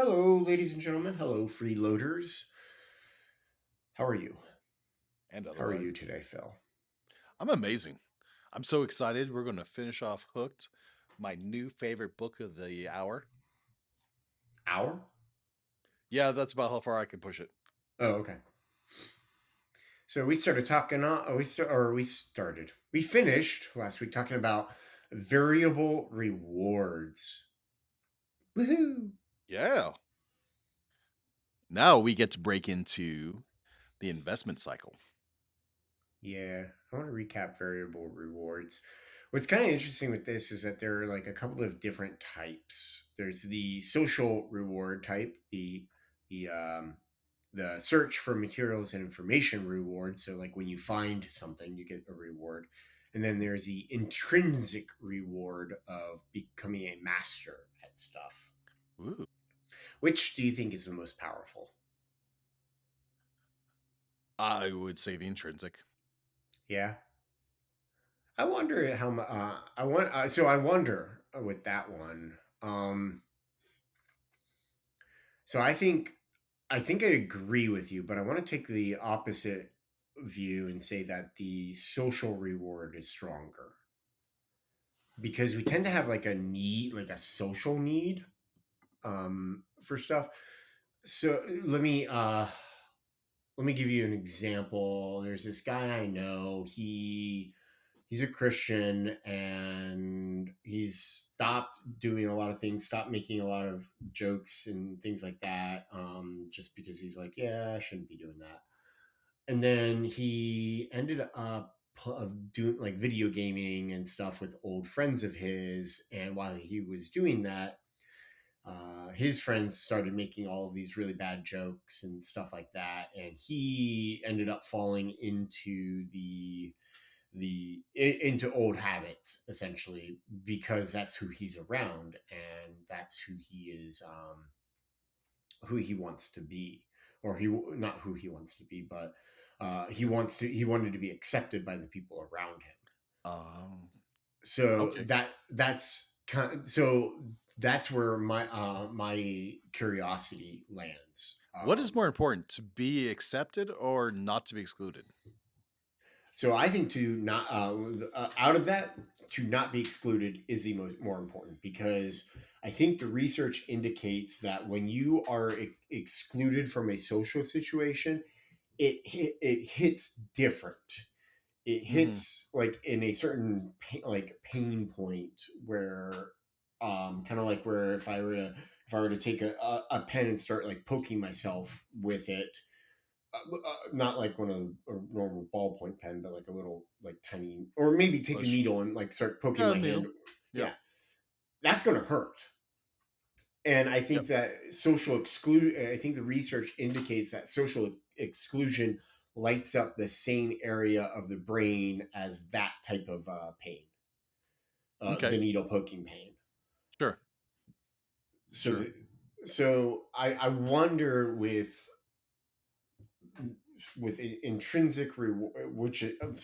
Hello, ladies and gentlemen. Hello, freeloaders. How are you? And How are you otherwise. today, Phil? I'm amazing. I'm so excited. We're going to finish off Hooked, my new favorite book of the hour. Hour? Yeah, that's about how far I can push it. Oh, okay. So we started talking. We started. We finished last week talking about variable rewards. Woohoo! Yeah. Now we get to break into the investment cycle. Yeah, I want to recap variable rewards. What's kind of interesting with this is that there are like a couple of different types. There's the social reward type, the the search for materials and information reward. So like when you find something, you get a reward. And then there's the intrinsic reward of becoming a master at stuff. Ooh. Which do you think is the most powerful? I would say the intrinsic. Yeah. I wonder how much. I want. So I wonder with that one. So I think I agree with you, but I want to take the opposite view and say that the social reward is stronger because we tend to have like a need, like a social need, for stuff. So let me give you an example. There's this guy I know. He's a Christian and he's stopped doing a lot of things, stopped making a lot of jokes and things like that, just because he's like, yeah, I shouldn't be doing that. And then he ended up of doing like video gaming and stuff with old friends of his. And while he was doing that, his friends started making all of these really bad jokes and stuff like that, and he ended up falling into old habits essentially because that's who he's around and that's who he wants to be, or he not who he wants to be, but he wanted to be accepted by the people around him. Um, So okay. that's where my curiosity lands. What is more important, to be accepted or not to be excluded? So I think to not out of that, to not be excluded is the more important, because I think the research indicates that when you are excluded from a social situation, it hits different. It Hmm. hits like in a certain pain point where, kind of like where if I were to take a pen and start like poking myself with it, not like one of a normal ballpoint pen, but like a little like tiny, or maybe take a Push. needle and like start poking Yeah, my hand. needle. Yep. Yeah, that's going to hurt. And I Yep. think that social exclude. I think the research indicates that social exclusion lights up the same area of the brain as that type of pain, the Okay. needle poking pain. Sure. So, Sure. I wonder with intrinsic reward,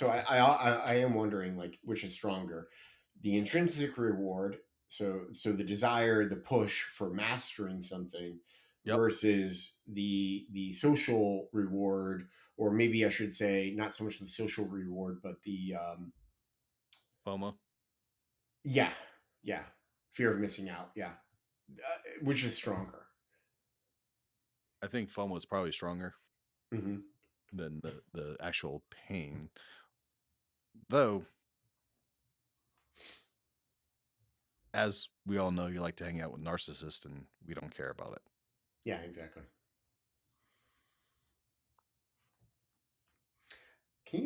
I am wondering like which is stronger, the intrinsic reward, so the desire, the push for mastering something, Yep. versus the social reward, or maybe I should say not so much the social reward, but the FOMO. yeah, yeah, fear of missing out, yeah, which is stronger. I think FOMO is probably stronger Hmm. than the actual pain. Though, as we all know, you like to hang out with narcissists and we don't care about it. Yeah, exactly.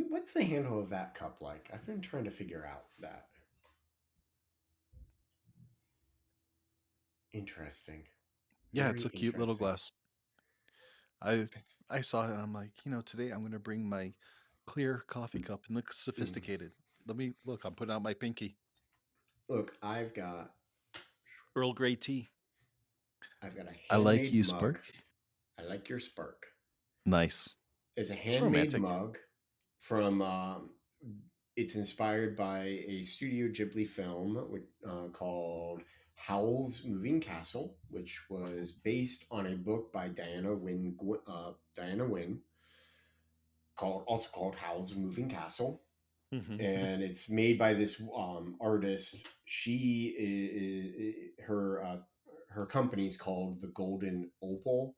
What's the handle of that cup like? I've been trying to figure out that. Interesting. Yeah, Very it's a cute little interesting. glass. I That's I saw it and I'm like, today I'm gonna bring my clear coffee cup and look mm. sophisticated. Let me look, I'm putting out my pinky. Look, Earl Grey tea. I've got a I like handmade you, mug. Spark. I like your spark. Nice. It's a It's handmade romantic. mug from. It's inspired by a Studio Ghibli film called Howl's Moving Castle, which was based on a book by Diana Wynn, also called Howl's Moving Castle, Mhm. and it's made by this artist. Her company's called the Golden Opal.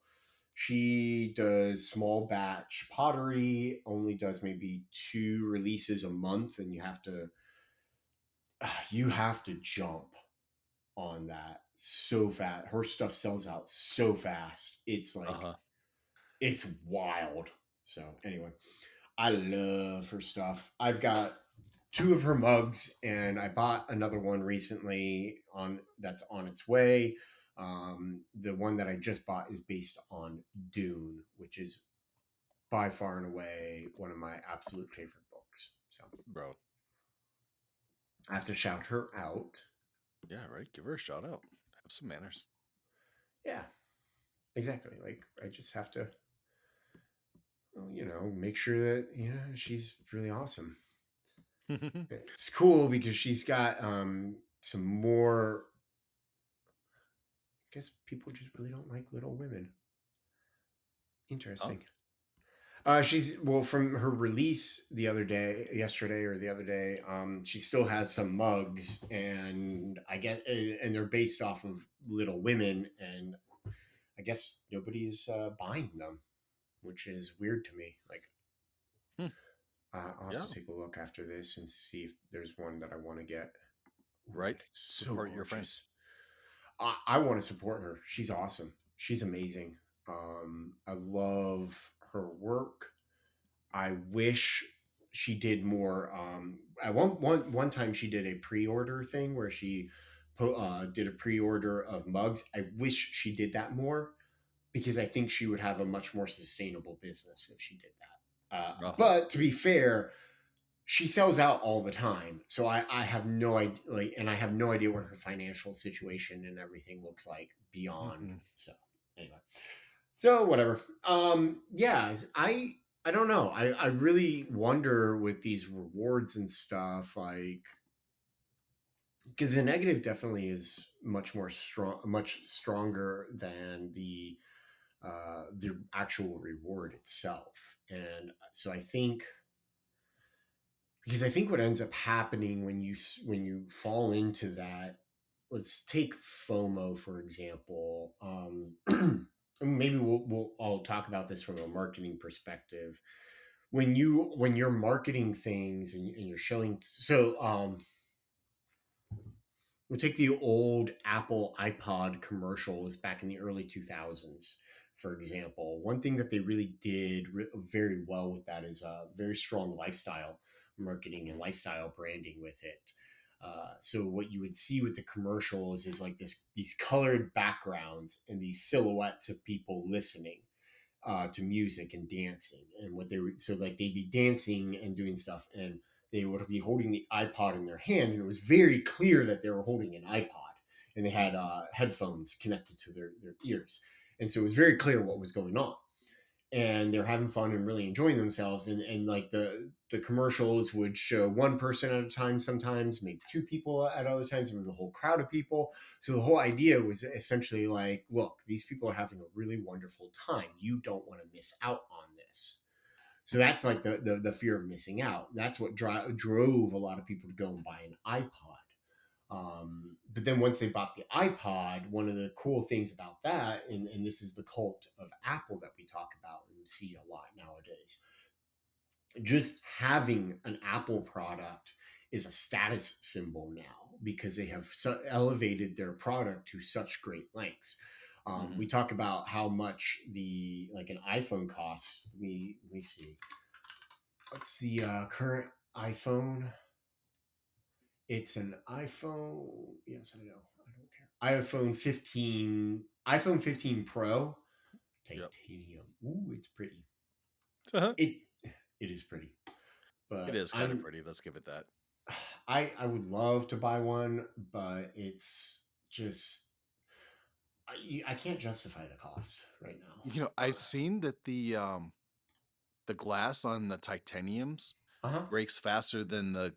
She does small batch pottery, only does maybe 2 releases a month, and you have to jump on that so fast. Her stuff sells out so fast. It's like Uh-huh. it's wild. So anyway, I love her stuff. I've got two of her mugs, and I bought another one recently on that's on its way. The one that I just bought is based on Dune, which is by far and away one of my absolute favorite books. So Bro. I have to shout her out. Yeah, right. Give her a shout out. Have some manners. Yeah, exactly. Like I just have to, make sure that she's really awesome. It's cool because she's got some more. I guess people just really don't like Little Women. Huh? Interesting. She's well from her release the other day, yesterday or the other day. She still has some mugs, and I get, and they're based off of Little Women, and I guess nobody's buying them, which is weird to me. Like, Hmm. I'll have Yeah, to take a look after this and see if there's one that I want to get. Ooh, right. but it's so Support your friend. gorgeous. I want to support her. She's awesome. She's amazing. I love her work. I wish she did more. At one time, she did a pre-order thing where she did a pre-order of mugs. I wish she did that more because I think she would have a much more sustainable business if she did that. Uh-huh. But to be fair, she sells out all the time, so I have no idea. Like, and I have no idea what her financial situation and everything looks like beyond. Mhm. So anyway, so whatever. Yeah, I don't know. I really wonder with these rewards and stuff, like because the negative definitely is much stronger than the actual reward itself. And so I think because I think what ends up happening when you fall into that, let's take FOMO for example. Maybe I'll talk about this from a marketing perspective. When you're marketing things and you're showing, we'll take the old Apple iPod commercials back in the early 2000s, for example. One thing that they really did very well with that is a very strong lifestyle marketing and lifestyle branding with it. So what you would see with the commercials is like these colored backgrounds and these silhouettes of people listening to music and dancing, and what they would so like they'd be dancing and doing stuff, and they would be holding the iPod in their hand, and it was very clear that they were holding an iPod, and they had Mhm. headphones connected to their ears, and so it was very clear what was going on, and they're having fun and really enjoying themselves, and like the commercials would show one person at a time, sometimes maybe two people at other times, maybe the whole crowd of people. So the whole idea was essentially like, look, these people are having a really wonderful time, you don't want to miss out on this. So that's like the fear of missing out. That's what drove a lot of people to go and buy an iPod. But then once they bought the iPod, one of the cool things about that, and this is the cult of Apple that we talk about and see a lot nowadays, just having an Apple product is a status symbol now because they have elevated their product to such great lengths. Mhm. We talk about how much the like an iPhone costs. We see what's the current iPhone. It's an iPhone. Yes, I know. I don't care. iPhone 15 Pro, Yep. titanium. Ooh, it's pretty. Uh-huh. It it is pretty. It But is kind of pretty. Let's give it that. I would love to buy one, but it's just I can't justify the cost right now. I've seen that the glass on the titaniums Uh huh. breaks faster than the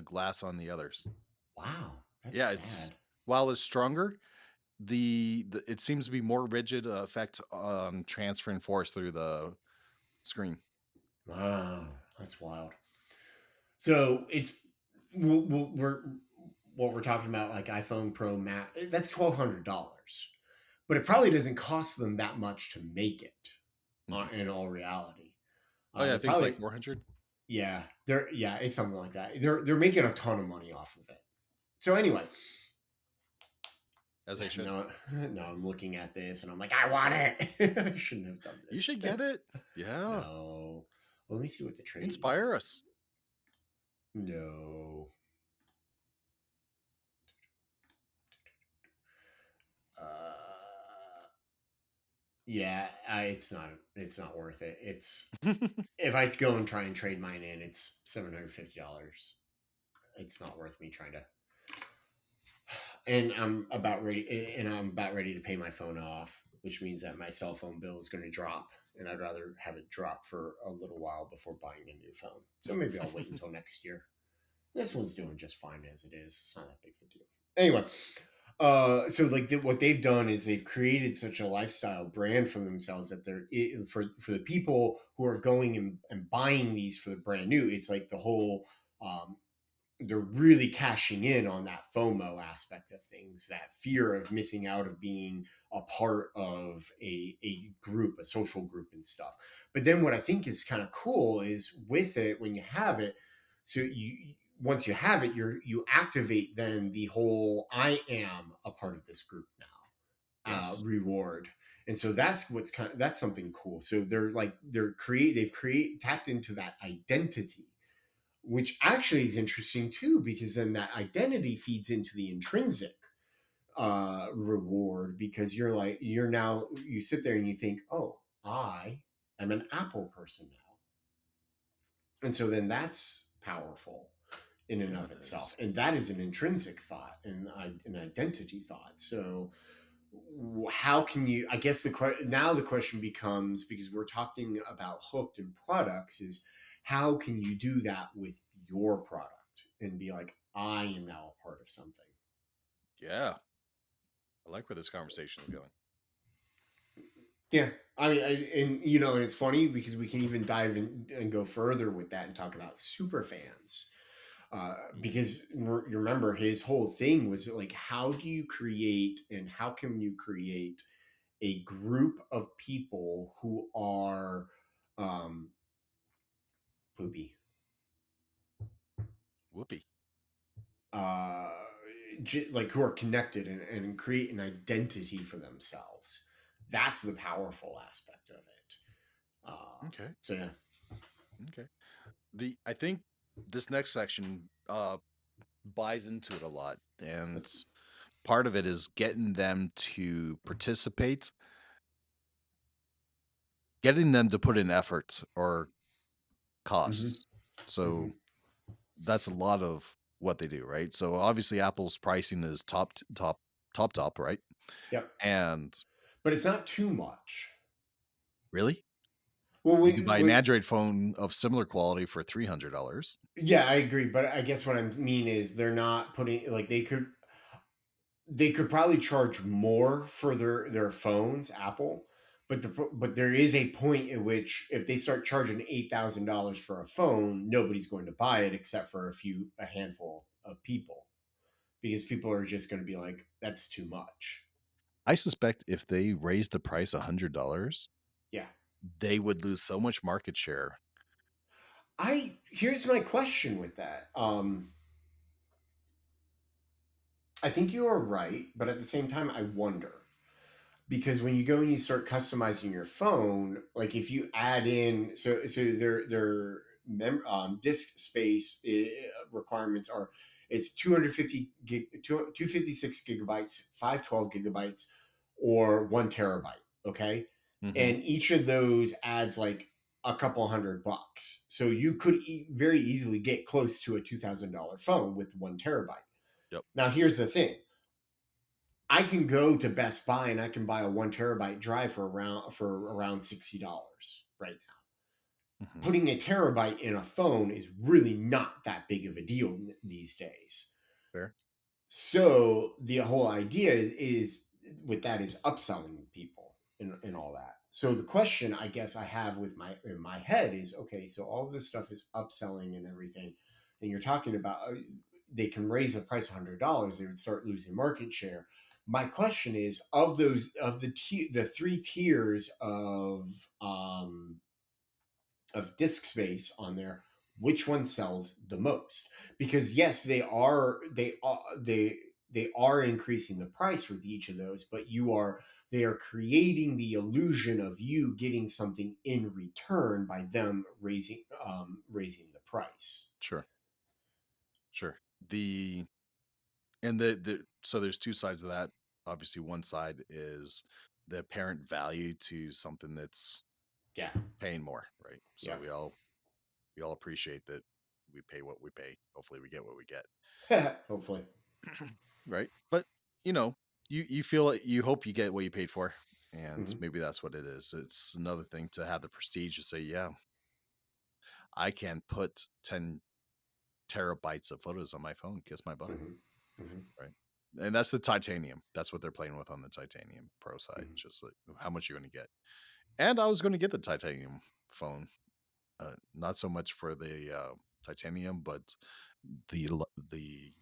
glass on the others. Wow, that's Yeah, it's sad. while it's stronger, the it seems to be more rigid effect on transferring force through the screen. Wow, that's wild. So it's we're what we're talking about, like iPhone Pro Max. That's $1,200, but it probably doesn't cost them that much to make it. Mhm. In all reality, Oh, yeah, I they're think it's like probably 400, yeah, it's something like that. They're making a ton of money off of it. So anyway, as they should. no, no, I'm looking at this and I'm like, I want it. I shouldn't have done You this. should get it. Yeah. No, let me see what the trade-in Inspire value. us. No, uh, yeah, it's not worth it. It's if I go and try and trade mine in, it's $750. It's not worth me trying to. And I'm about ready to pay my phone off, which means that my cell phone bill is going to drop, and I'd rather have it drop for a little while before buying a new phone. So maybe I'll wait until next year. This one's doing just fine as it is. It's not that big of a deal. Anyway, so like what they've done is they've created such a lifestyle brand for themselves that for the people who are going and buying these for the brand new. It's like the whole um, they're really cashing in on that FOMO aspect of things, that fear of missing out, of being a part of a group, a social group and stuff. But then what I think is kind of cool is with it, when you have it, so you once you have it, you activate then the whole I am a part of this group now Yes. reward. And so that's something cool. So they've tapped into that identity, which actually is interesting too, because then that identity feeds into the intrinsic reward, because you sit there and you think, oh, I am an Apple person now. And so then that's powerful in and Yeah, of it itself. is. And that is an intrinsic thought and an identity thought. So how can you, I guess now the question becomes, because we're talking about hooked in products, is how can you do that with your product and be like, I am now a part of something. Yeah. I like where this conversation is going. Yeah, and and it's funny because we can even dive in and go further with that and talk about super fans, Ooh, because you remember his whole thing was like, how do you create and how can you create a group of people who are um, poopy, whoopee. uh, like who are connected and create an identity for themselves. That's the powerful aspect of it. Okay. So yeah, Okay. I think this next section buys into it a lot. And that's part of it is getting them to participate, getting them to put in effort or mm-hmm, costs. mm-hmm. So that's a lot of what they do, right? So obviously Apple's pricing is top, right? Yep, And but it's not too much. really, Well, you can buy an wait, Android phone of similar quality for $300. yeah, I agree, but I guess what I mean is they're not putting like they could probably charge more for their phones, Apple, but there is a point at which if they start charging $8,000 for a phone, nobody's going to buy it except for a handful of people, because people are just going to be like, that's too much. I suspect if they raised the price $100, Yeah. they would lose so much market share. I Here's my question with that. I think you are right, but at the same time, I wonder, because when you go and you start customizing your phone, like if you add in, their disk space requirements are, it's 256 gigabytes, 512 gigabytes, or 1 terabyte. Okay, Mhm. and each of those adds like a couple $100. So you could very easily get close to a $2,000 phone with 1 terabyte. Yep. Now here's the thing: I can go to Best Buy and I can buy a 1 terabyte drive for around $60 right now. Mhm. Putting a terabyte in a phone is really not that big of a deal these days. Fair. So the whole idea is with that is upselling people and all that. So the question I guess I have with my in my head is, okay, so all of this stuff is upselling and everything, and you're talking about they can raise the price $100, they would start losing market share. My question is, of those of the three tiers of disk space on there, which one sells the most? Because yes, they are increasing the price with each of those, but they are creating the illusion of you getting something in return by them raising the price. Sure, sure. The so there's two sides of that. Obviously, one side is the apparent value to something that's Yeah, paying more, right? So yeah. we all appreciate that we pay what we pay. Hopefully, we get what we get, Hopefully. right? But you know, you feel like you hope you get what you paid for, and Hmm. maybe that's what it is. It's another thing to have the prestige to say, yeah, I can put 10 terabytes of photos on my phone. Kiss my butt, Hmm. Hmm. right? And that's the titanium. That's what they're playing with on the titanium pro side. Hmm. Just like how much you're going to get. And I was going to get the titanium phone. Not so much for the titanium, but the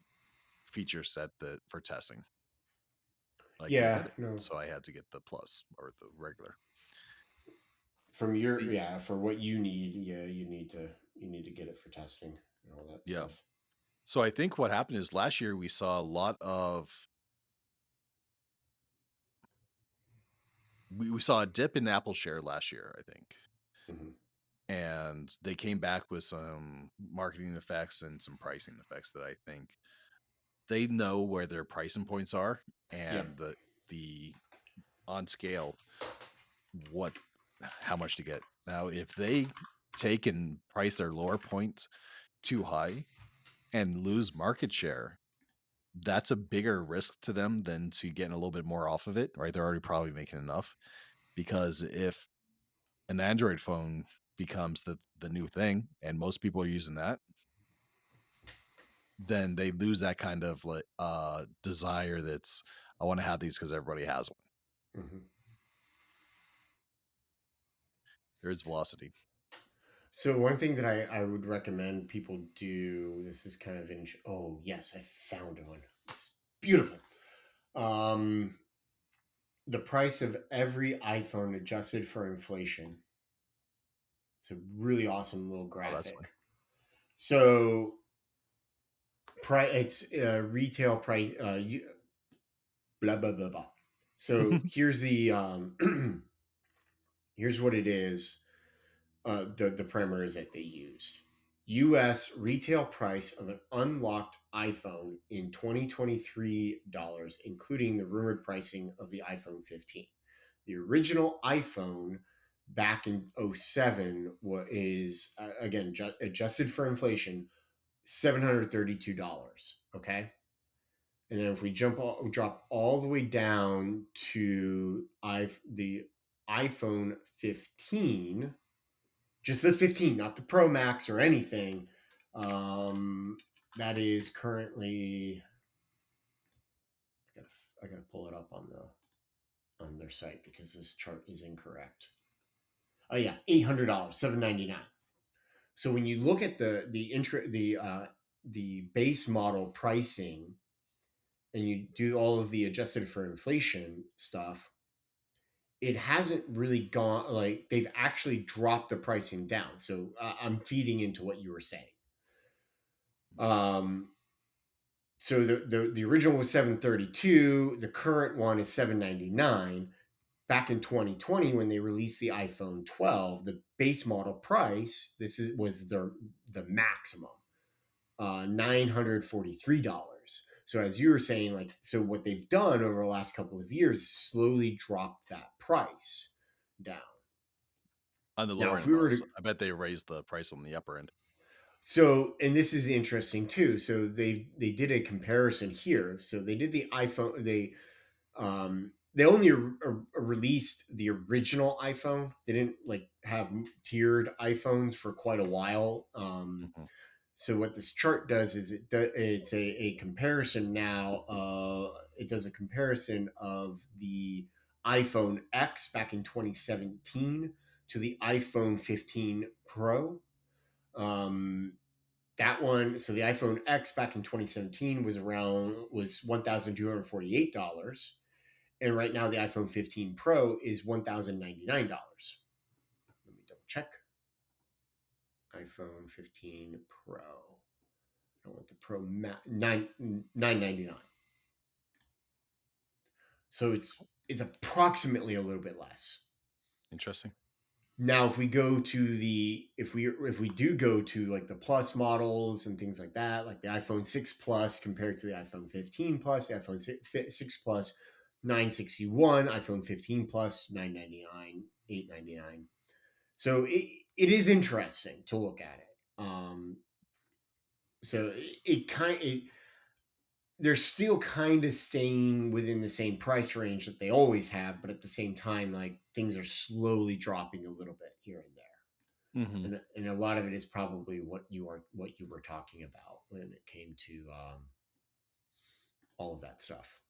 feature set that for testing. I couldn't Yeah, get it, no. so I had to get the plus or the regular. From your The yeah, for what you need, yeah, you need to get it for testing and all that Yeah. stuff. So I think what happened is last year we saw a lot of we saw a dip in Apple share last year, I think. Hmm. And they came back with some marketing effects and some pricing effects that I think they know where their pricing points are Yep. and the on scale what how much to get. Now, if they take and price their lower point too high and lose market share, that's a bigger risk to them than to getting a little bit more off of it, right? They're already probably making enough because if an Android phone becomes the new thing and most people are using that, then they lose that kind of like desire that's I want to have these because everybody has one. Hmm. There's velocity. So one thing that I would recommend people do, this is kind of oh yes, I found one. It's beautiful. Um, the price of every iPhone adjusted for inflation. It's a really awesome little Oh, that's fine. graphic. So it's retail price. Blah blah blah blah. So here's the here's what it is. The parameters that they used. U.S. retail price of an unlocked iPhone in 2023 dollars, including the rumored pricing of the iPhone 15. The original iPhone back in '07 is again adjusted for inflation $732. Okay, and then if we drop all the way down to the iPhone 15, just the 15, not the Pro Max or anything. Um, that is currently I gotta pull it up on their site because this chart is incorrect. Oh yeah, $800, $799. So when you look at the base model pricing and you do all of the adjusted for inflation stuff, it hasn't really gone like they've actually dropped the pricing down. So I'm feeding into what you were saying. Um, so the original was 732. The current one is 799. Back in 2020, when they released the iPhone 12, the base model price was the maximum, $943. So as you were saying, like so, what they've done over the last couple of years is slowly dropped that price down. On the Now, lower if end we were though, to so I bet they raised the price on the upper end. So, and this is interesting too. So they did a comparison here. So they did the iPhone. They only released the original iPhone. They didn't like have tiered iPhones for quite a while. Mhm. So what this chart does is it's a comparison now. It does a comparison of the iPhone X back in 2017 to the iPhone 15 Pro. Um, that one, so the iPhone X back in 2017 was $1,248, and right now the iPhone 15 Pro is $1,099. Let me double check. iPhone 15 Pro. I want the Pro 999. So it's approximately a little bit less. Interesting. Now, if we go to the if we do go to like the plus models and things like that, like the iPhone 6 Plus compared to the iPhone 15 Plus, the iPhone 6 Plus 961, iPhone 15 Plus 999, 899. So it is interesting to look at it. So they're still kind of staying within the same price range that they always have, but at the same time, like things are slowly dropping a little bit here and Hmm. there, and a lot of it is probably what you were talking about when it came to all of that stuff.